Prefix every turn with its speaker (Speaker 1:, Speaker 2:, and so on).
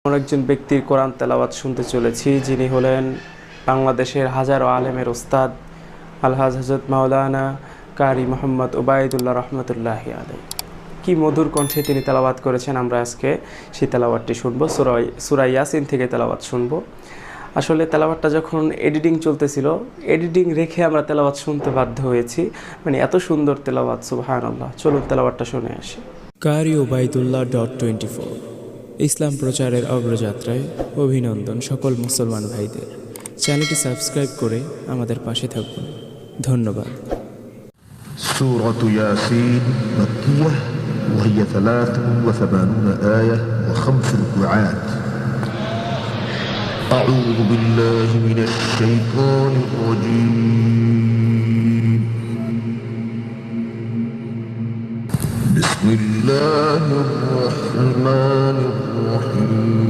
Speaker 1: এমন একজন ব্যক্তির কোরআন তেলাওয়াত শুনতে চলেছি, যিনি হলেন বাংলাদেশের হাজারো আলেমের ওস্তাদ আলহাজ হযরত মাওলানা কারি মোহাম্মদ ওবায়দুল্লাহ রহমতুল্লাহি আলাইহি। কি মধুর কণ্ঠে তিনি তেলাওয়াত করেছেন, আমরা আজকে সেই তেলাওয়াতটি শুনবো। সূরা ইয়াসিন থেকে তেলাওয়াত শুনবো। আসলে তেলাওয়াতটা যখন এডিটিং চলতেছিল, এডিটিং রেখে আমরা তেলাওয়াত শুনতে বাধ্য হয়েছি, মানে এত সুন্দর তেলাওয়াত, সুবহানাল্লাহ। চলুন তেলাওয়াতটা শুনে আসি।
Speaker 2: কারি ওবায়দুল্লাহ .24 ইসলাম প্রচারের অগ্রযাত্রায় অভিনন্দন সকল মুসলমান ভাইদের। চ্যানেলটি সাবস্ক্রাইব করে আমাদের পাশে থাকুন, ধন্যবাদ।
Speaker 3: سورة ياسين مكية وهي 83 آية و5 ركوعات. أعوذ بالله من الشيطان الرجيم. بسم الله الرحمن الرحيم.